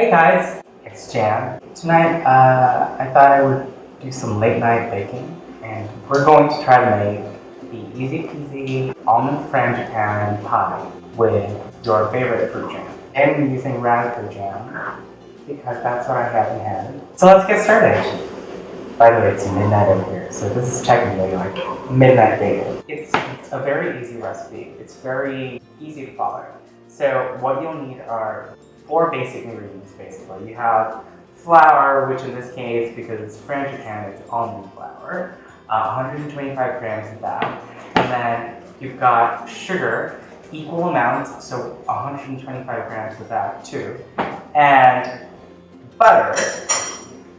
Hey guys, it's Jan. Tonight I thought I would do some late night baking, and we're going to try to make the easy peasy almond frangipane pie with your favorite fruit jam. I'm using raspberry jam because that's what I have in hand. So let's get started. By the way, it's midnight over here, so this is technically like midnight baking. It's a very easy recipe. It's very easy to follow. So what you'll need are 4 basic ingredients, basically. You have flour, which in this case, because it's Frangipane, it's almond flour, 125 grams of that. And then you've got sugar, equal amounts, so 125 grams of that too. And butter.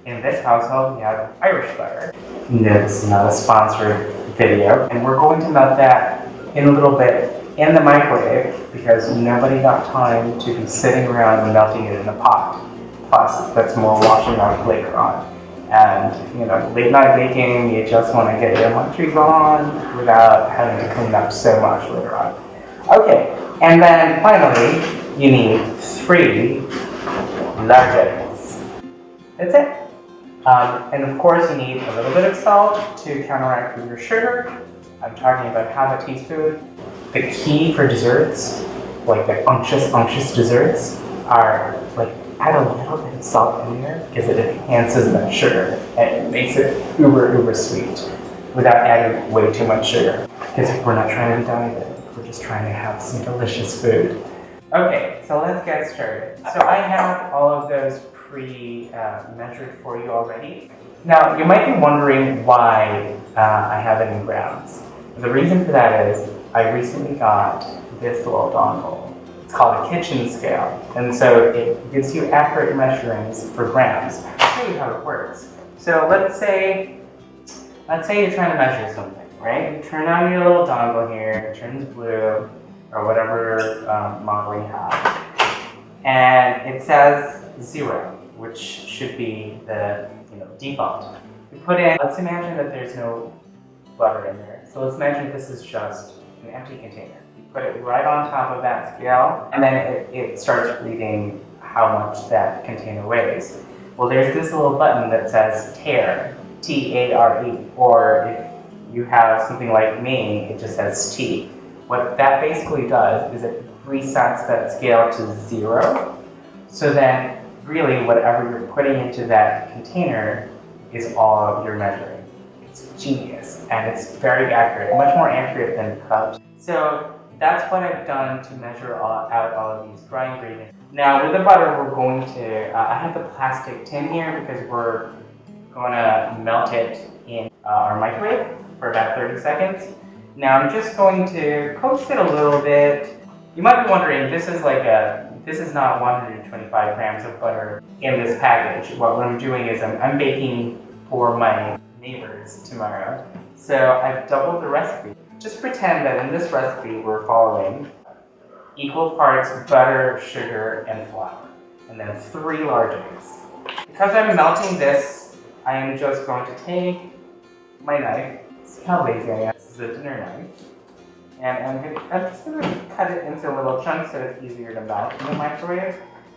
In this household, we have Irish butter. No, this is not a sponsored video. And we're going to melt that in a little bit in the microwave because nobody got time to be sitting around and melting it in a pot. Plus, that's more washing out later on. And, you know, late night baking, you just want to get your munchies on without having to clean up so much later on. Okay, and then finally, you need 3 large eggs. That's it. And of course, you need a little bit of salt to counteract with your sugar. I'm talking about half a teaspoon. The key for desserts, like the unctuous desserts, are like add a little bit of salt in there because it enhances that sugar and it makes it uber sweet without adding way too much sugar. Because we're not trying to be diabetic, we're just trying to have some delicious food. Okay, so let's get started. So I have all of those pre-measured for you already. Now, you might be wondering why I have it in grams. The reason for that is I recently got this little dongle. It's called a kitchen scale. And so it gives you accurate measurements for grams. I'll show you how it works. So let's say you're trying to measure something, right? You turn on your little dongle here, it turns blue, or whatever model you have. And it says 0, which should be the default. You put in, let's imagine that there's no butter in there. So let's imagine this is just an empty container. You put it right on top of that scale, and then it starts reading how much that container weighs. Well, there's this little button that says tare, T-A-R-E, or if you have something like me, it just says T. What that basically does is it resets that scale to 0. So then, really, whatever you're putting into that container is all you're measuring. It's genius, and it's very accurate, much more accurate than cups. So that's what I've done to measure out all of these dry ingredients. Now with the butter, we're going to, I have the plastic tin here because we're going to melt it in our microwave for about 30 seconds. Now I'm just going to coax it a little bit. You might be wondering, this is not 125 grams of butter in this package. What I'm doing is I'm baking for my neighbors tomorrow. So I've doubled the recipe. Just pretend that in this recipe we're following equal parts butter, sugar, and flour. And then 3 large eggs. Because I'm melting this, I am just going to take my knife. See how lazy I am. This is a dinner knife. And I'm just going to cut it into little chunks so it's easier to melt in the microwave.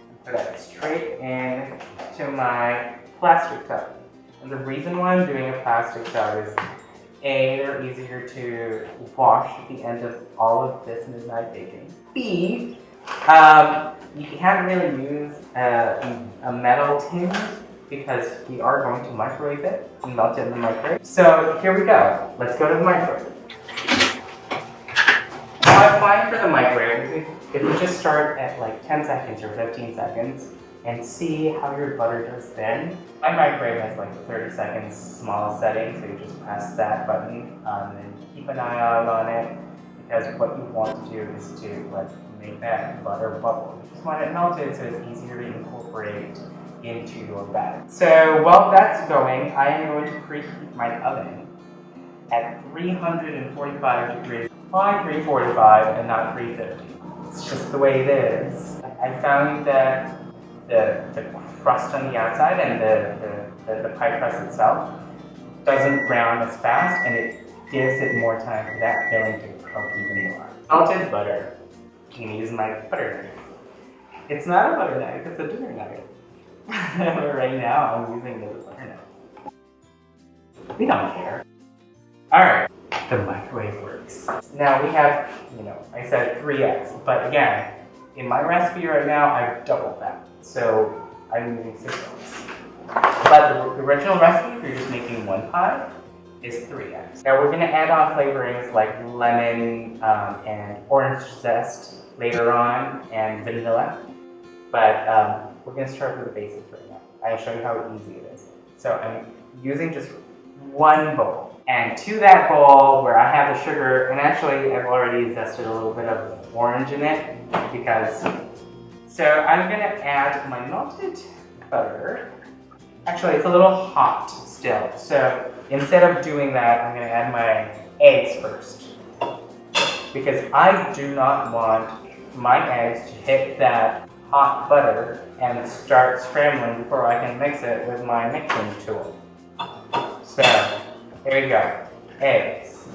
And put it straight into my plastic tub. And the reason why I'm doing a plastic tub is A, they're easier to wash at the end of all of this midnight baking. B, you can't really use a metal tin because we are going to microwave it and melt it in the microwave. So here we go. Let's go to the microwave. Now I find for the microwave, if you just start at like 10 seconds or 15 seconds and see how your butter does thin. My microwave has like 30 seconds small setting, so you just press that button and keep an eye out on it because what you want to do is to make that butter bubble. You just want it melted so it's easier to incorporate into your batter. So while that's going, I am going to preheat my oven at 345 degrees. Why 345 and not 350? It's just the way it is. I found that the crust on the outside and the pie crust itself doesn't brown as fast, and it gives it more time for that filling to cook even more. Melted butter. I'm going to use my butter knife. It's not a butter knife, it's a dinner knife. But right now, I'm using this as butter knife. We don't care. Alright, the microwave works. Now we have, I said 3 eggs, but again, in my recipe right now, I've doubled that. So I'm using 6 eggs. But the original recipe, if you're just making 1 pie, is 3 eggs. Now we're gonna add on flavorings like lemon and orange zest later on, and vanilla. But we're gonna start with the basics right now. I'll show you how easy it is. So I'm using just 1 bowl. And to that bowl where I have the sugar, and actually I've already zested a little bit of orange in it because, so I'm gonna add my melted butter. Actually, it's a little hot still. So instead of doing that, I'm gonna add my eggs first. Because I do not want my eggs to hit that hot butter and start scrambling before I can mix it with my mixing tool. So, there you go. Eggs.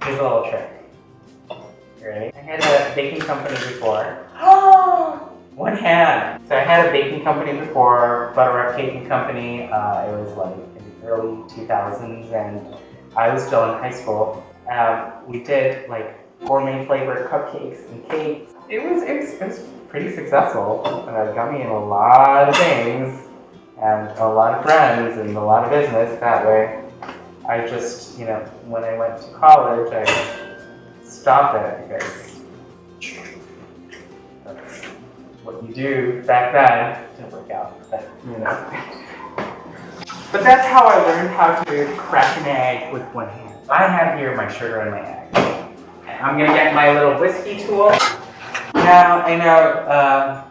Here's a little trick. You ready? I had a baking company before. Oh! 1 hand. So I had a baking company before, Butter Up Baking Company. It was like in the early 2000s, and I was still in high school. We did like gourmet flavored cupcakes and cakes. It was pretty successful. Got me in a lot of things, and a lot of friends, and a lot of business that way. I just, when I went to college, I stopped it because that's what you do back then. It didn't work out, but But that's how I learned how to crack an egg with 1 hand. I have here my sugar and my egg. I'm gonna get my little whiskey tool. Now, I know,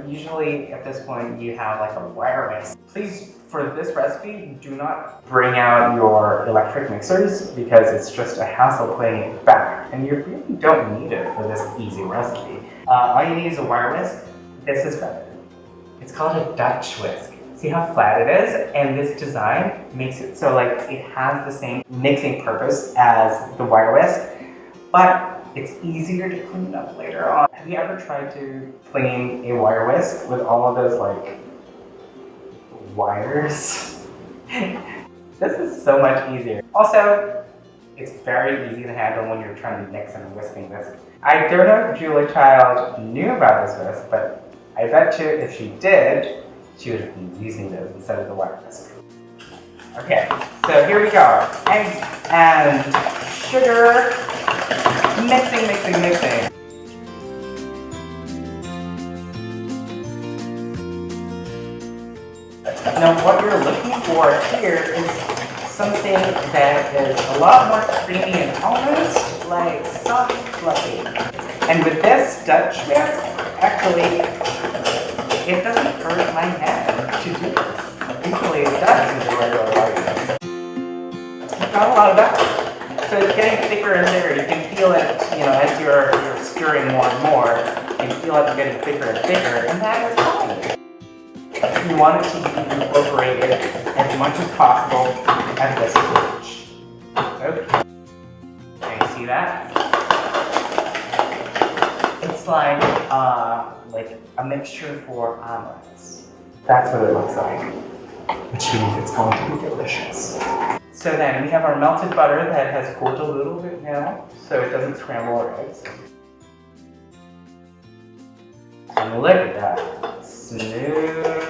usually at this point you have like a wire whisk. Please, for this recipe, do not bring out your electric mixers because it's just a hassle putting it back. And you really don't need it for this easy recipe. All you need is a wire whisk. This is better. It's called a Dutch whisk. See how flat it is? And this design makes it so like it has the same mixing purpose as the wire whisk, but it's easier to clean up later on. Have you ever tried to clean a wire whisk with all of those like wires? This is so much easier. Also, it's very easy to handle when you're trying to mix and whisking this. I don't know if Julia Child knew about this whisk, but I bet you if she did, she would have been using this instead of the wire whisk. Okay, so here we go. Eggs and sugar. Mixing, mixing, mixing. Now what you're looking for here is something that is a lot more creamy and almost like soft, fluffy. And with this Dutch whisk, actually, it doesn't hurt my hand to do this. Usually it does in the regular wire whisk. Not a lot of that. So it's getting thicker and thicker. You can feel it, as you're stirring more and more. You can feel it getting thicker and thicker, and that is fine. You want it to be incorporated as much as possible at this stage. Okay. Can you see that? It's like a mixture for omelets. That's what it looks like, which means it's going to be delicious. So then we have our melted butter that has cooled a little bit now, so it doesn't scramble our eggs. And look at that, smoothness.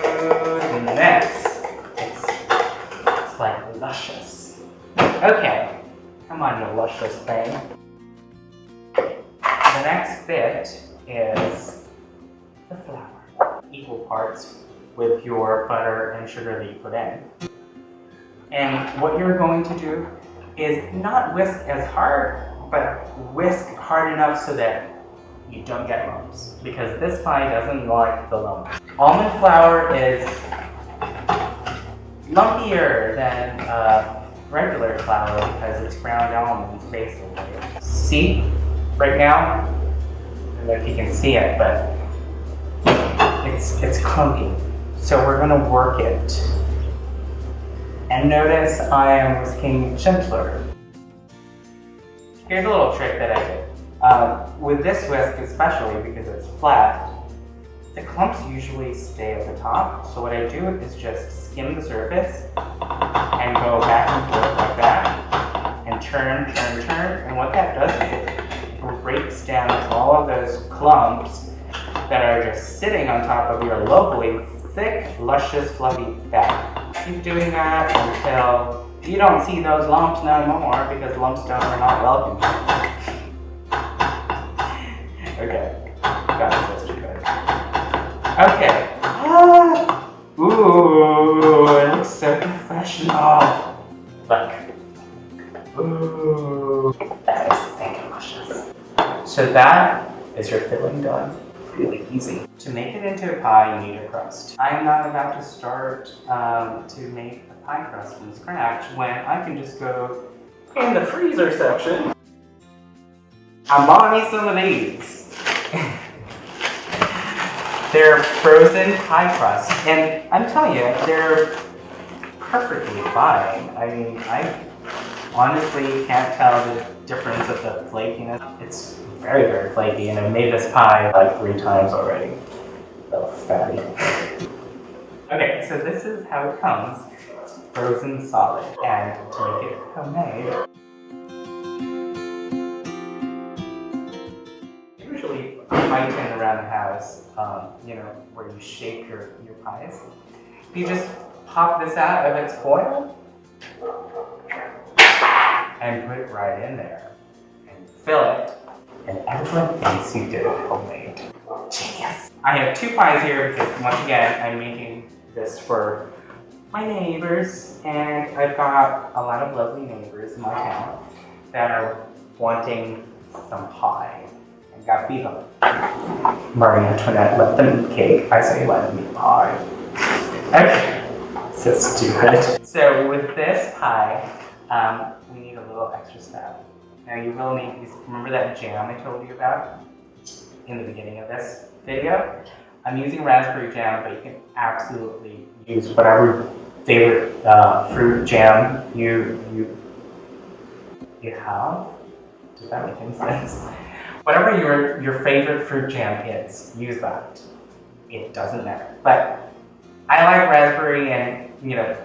It's like luscious. Okay, come on, you luscious thing. The next bit is the flour. Equal parts with your butter and sugar that you put in. And what you're going to do is not whisk as hard, but whisk hard enough so that you don't get lumps, because this pie doesn't like the lumps. Almond flour is lumpier than regular flour because it's ground almonds basically. See, right now, I don't know if you can see it, but it's clumpy. So we're gonna work it. And notice I am whisking gentler. Here's a little trick that I did. With this whisk especially, because it's flat, The clumps usually stay at the top, so what I do is just skim the surface and go back and forth like that, and turn, and what that does is it breaks down all of those clumps that are just sitting on top of your lovely, thick, luscious, fluffy batter. Keep doing that until you don't see those lumps no more, because lumps are not welcome. Okay, got it, that's too good. Okay. Ooh, it looks so professional. Look. Ooh, that is thick and luscious. So that is your filling done. Really easy. To make it into a pie, you need a crust. I'm not about to start to make a pie crust from scratch when I can just go in the freezer section. I'm buying some of these. They're frozen pie crust, and I'm telling you, they're perfectly fine. I mean, I honestly can't tell the difference of the flakiness. It's very, very flaky, and I've made this pie like 3 times already. So fatty. Okay, so this is how it comes. It's frozen solid, and to make it homemade, usually I tend around the house, you know, where you shape your pies. You just pop this out of its foil and put it right in there and fill it, and everyone thinks you did it homemade. Genius! I have 2 pies here because, once again, I'm making this for my neighbors, and I've got a lot of lovely neighbors in my town that are wanting some pie. And gotta feed them. Marie Antoinette, let them eat cake. I say let them eat pie. Okay, so stupid. So with this pie, we need a little extra step. Now you will need, remember that jam I told you about in the beginning of this video? I'm using raspberry jam, but you can absolutely use whatever favorite fruit jam you have. Does that make any sense? Whatever your favorite fruit jam is, use that. It doesn't matter. But I like raspberry, and you know,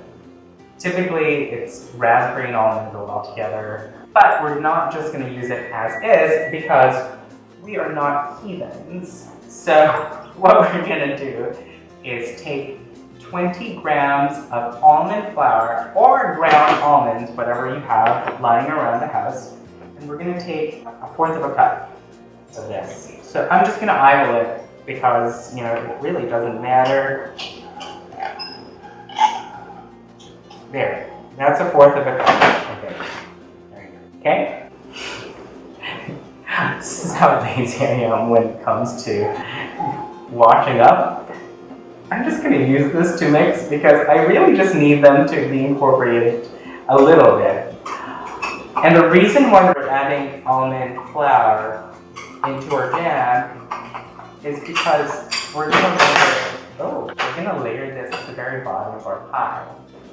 typically it's raspberry and almond go well together. But we're not just going to use it as is, because we are not heathens. So what we're going to do is take 20 grams of almond flour or ground almonds, whatever you have lying around the house, and we're going to take 1/4 of a cup of this. So I'm just going to eyeball it because, you know, it really doesn't matter. There, that's 1/4 of a cup. Okay, there you go. Okay? This is how lazy I am when it comes to washing up. I'm just going to use this to mix because I really just need them to be incorporated a little bit. And the reason why we're adding almond flour into our jam is because we're going to layer this at the very bottom of our pie.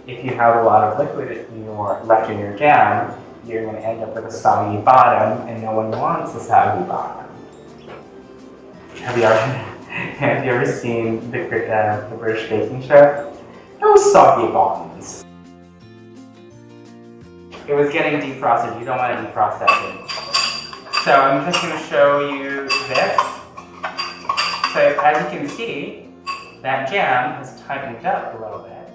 If you have a lot of liquid left in your jam, you're going to end up with a soggy bottom, and no one wants a soggy bottom. Have you ever seen the British baking show? No soggy bottoms. It was getting defrosted. You don't want to defrost that thing. So I'm just going to show you this. So as you can see, that jam has tightened up a little bit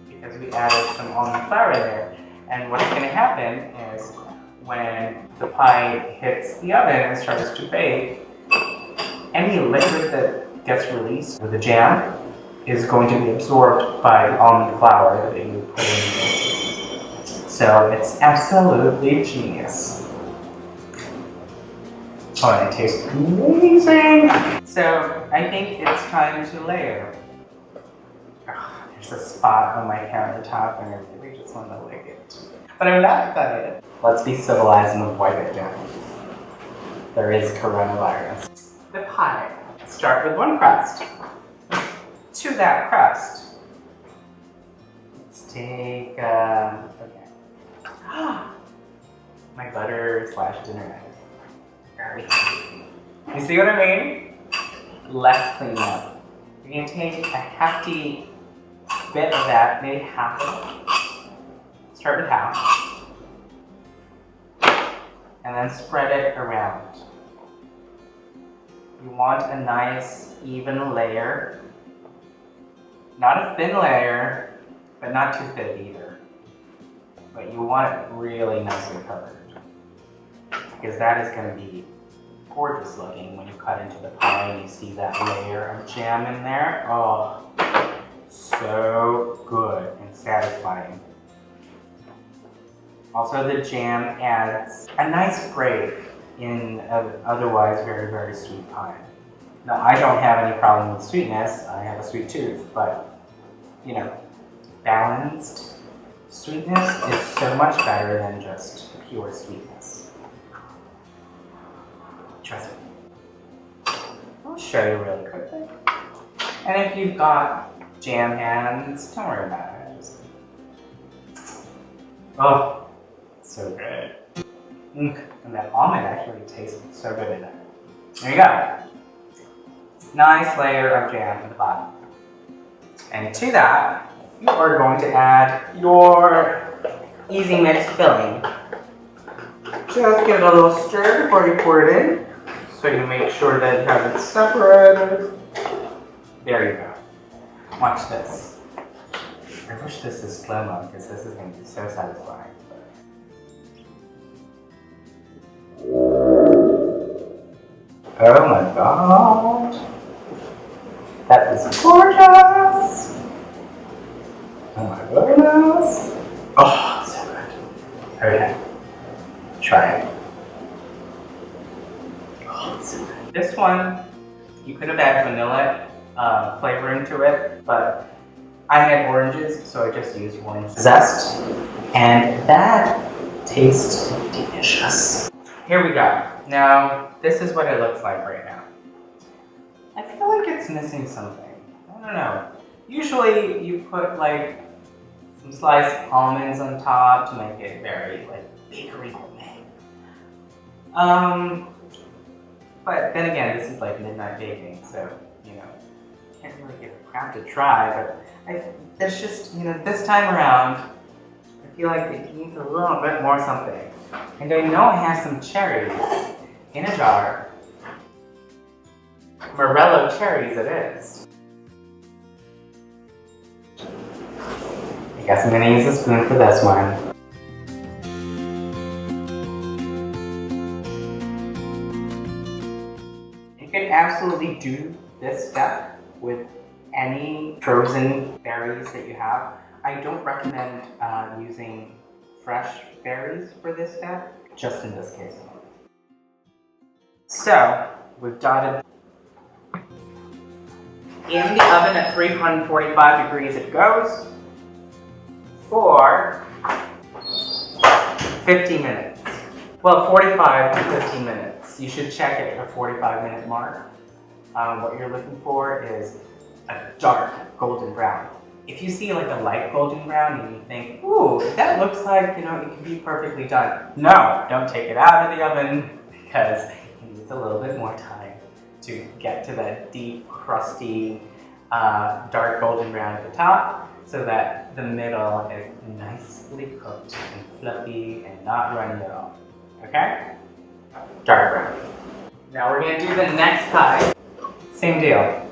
because we added some almond flour in there. And what's going to happen is when the pie hits the oven and starts to bake, any liquid that gets released with the jam is going to be absorbed by the almond flour that you put in. So it's absolutely genius. Oh, and it tastes amazing! So I think it's time to layer. Oh, there's a spot on my countertop and I really just want to lick it. But I'm not excited. Let's be civilized and wipe it down. There is coronavirus. The pie. Start with 1 crust. To that crust, let's take, okay. My butter / dinner knife. You see what I mean? Let's clean up. You're going to take a hefty bit of that, maybe half of it. Start with half. And then spread it around. You want a nice, even layer. Not a thin layer, but not too thick either. But you want it really nicely covered. Because that is going to be gorgeous looking when you cut into the pie and you see that layer of jam in there. Oh, so good and satisfying. Also, the jam adds a nice break in an otherwise very, very sweet pie. Now, I don't have any problem with sweetness. I have a sweet tooth, but, you know, balanced sweetness is so much better than just pure sweetness. Trust me. I'll show you really quickly. And if you've got jam hands, don't worry about it. Oh, so good. And that almond actually tastes so good in it. There you go. Nice layer of jam at the bottom. And to that, you are going to add your easy mix filling. Just give it a little stir before you pour it in. So you make sure that you have it separated. There you go. Watch this. I wish this is slow-mo because this is going to be so satisfying. Oh my god. That is gorgeous. Oh my goodness. Oh, so good. Okay. Try it. Oh, so good. This one, you could have added vanilla flavoring to it, but I had oranges, so I just used orange zest. And that tastes delicious. Here we go. Now, this is what it looks like right now. I feel like it's missing something. I don't know. Usually you put like some sliced almonds on top to make it very like bakery gourmet. But then again, this is like midnight baking, so you know, can't really give a crap to try. But there's just, you know, this time around, I feel like it needs a little bit more something. And I know I have some cherries in a jar. Morello cherries it is. I guess I'm gonna use a spoon for this one. You can absolutely do this step with any frozen berries that you have. I don't recommend using fresh berries for this step, just in this case. So, we've dotted in the oven at 345 degrees it goes for 50 minutes. Well, 45 to 50 minutes. You should check it at a 45-minute mark. What you're looking for is a dark golden brown. If you see like a light golden brown and you think, ooh, that looks like, you know, it can be perfectly done. No, don't take it out of the oven because it needs a little bit more time to get to that deep, crusty, dark golden brown at the top so that the middle is nicely cooked and fluffy and not runny at all. Okay? Dark brown. Now we're going to do the next pie. Same deal.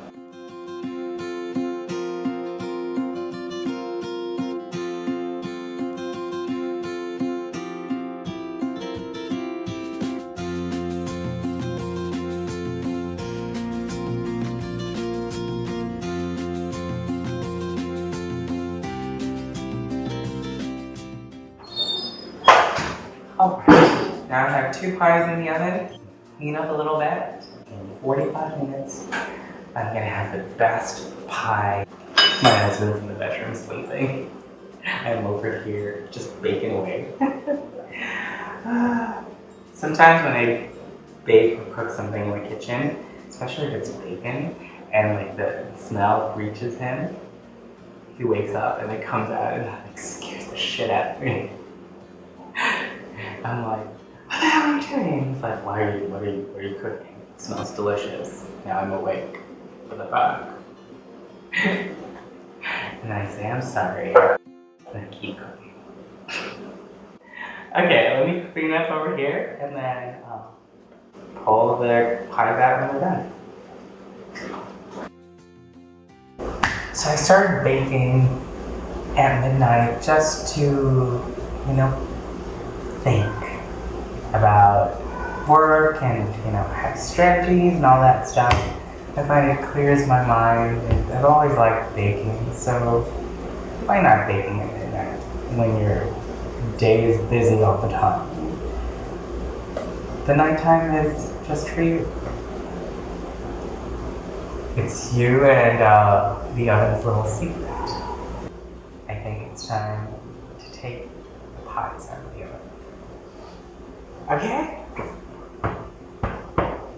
Alright, now I have 2 pies in the oven. Clean up a little bit. In 45 minutes, I'm gonna have the best pie. My husband's in the bedroom sleeping. I'm over here just baking away. Sometimes when I bake or cook something in the kitchen, especially if it's bacon, and like the smell reaches him, he wakes up and it comes out and like scares the shit out of me. I'm like, what the hell are you doing? He's like, what are you cooking? It smells delicious. Now I'm awake for the bug. And I say, I'm sorry. And I keep cooking. Okay, let me clean up over here and then pull the pie back when we're done. So I started baking at midnight just to, think about work and, have strategies and all that stuff. I find it clears my mind, and I've always liked baking, so why not baking at midnight when your day is busy all the time? The nighttime is just for you. It's you and the oven's little secret. I think it's time to take the pies out of the oven. Okay?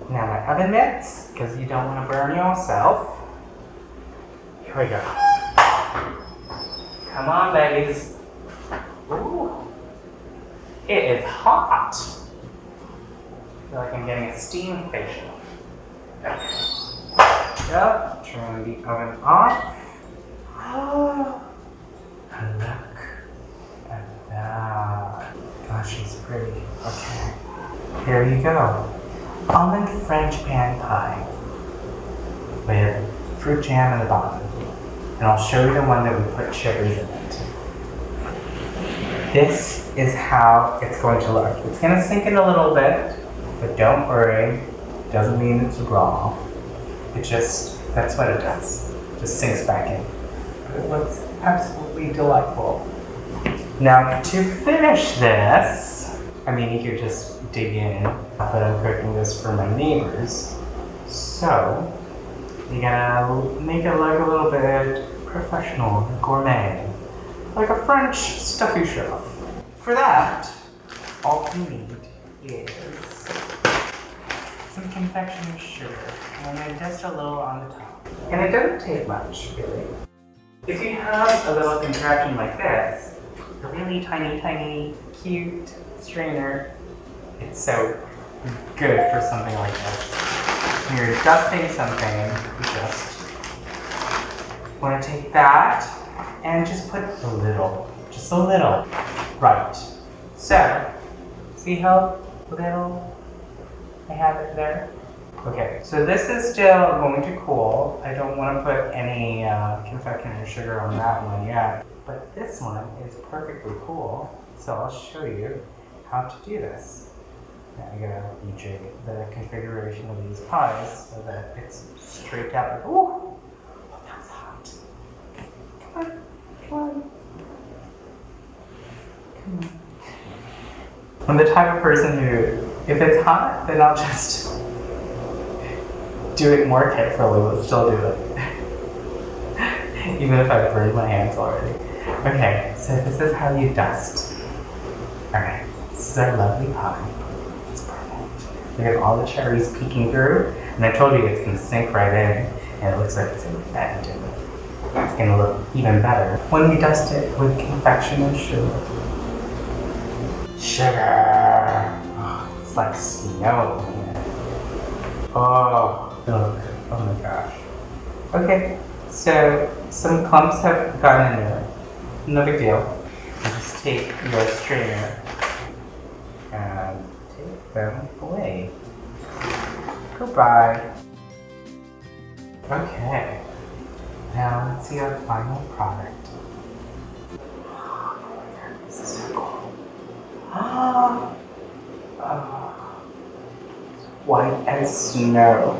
Now my oven mitts, because you don't want to burn yourself. Here we go. Come on, babies. Ooh. It is hot. I feel like I'm getting a steam facial. Okay. Yep, turn the oven off. Oh, look at that. Gosh, she's pretty. Okay, here you go. Almond Frangipane pie with fruit jam in the bottom. And I'll show you the one that we put cherries in it. This is how it's going to look. It's going to sink in a little bit, but don't worry. It doesn't mean it's raw. It just, that's what it does. Just sinks back in. It looks absolutely delightful. Now to finish this, you could just dig in, but I'm cooking this for my neighbors. So, you gotta make it look a little bit professional, gourmet, like a French stuffy chef. For that, all you need is some confectioner's sugar, and then just a little on the top. And it doesn't take much, really. If you have a little contraption like this, a really tiny, cute strainer, it's so good for something like this. When you're dusting something, you just want to take that and just put a little, right. So, see how little I have it there? Okay, so this is still going to cool. I don't want to put any confectioner's sugar on that one yet. But this one is perfectly cool, so I'll show you how to do this. Now I gotta rejig the configuration of these pies so that it's straight out. Ooh! Oh, that's hot. Come on. I'm the type of person who, if it's hot, then I'll just do it more carefully, but still do it. Even if I burned my hands already. Okay, so this is how you dust. Alright, this is our lovely pie. It's perfect. We have all the cherries peeking through, and I told you it's going to sink right in, and it looks like it's embedded in it. It's going to look even better when we dust it with confectioner's sugar. Sugar! Oh, it's like snow. Oh, look. Oh my gosh. Okay, so some clumps have gotten in there. No big deal. You just take your strainer and take them away. Goodbye. Okay. Now let's see our final product. This is so cool. White as snow.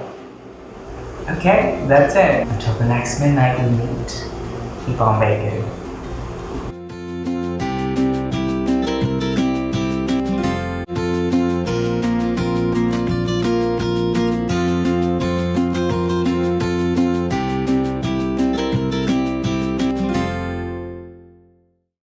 Okay, that's it. Until the next midnight we meet. Keep on baking.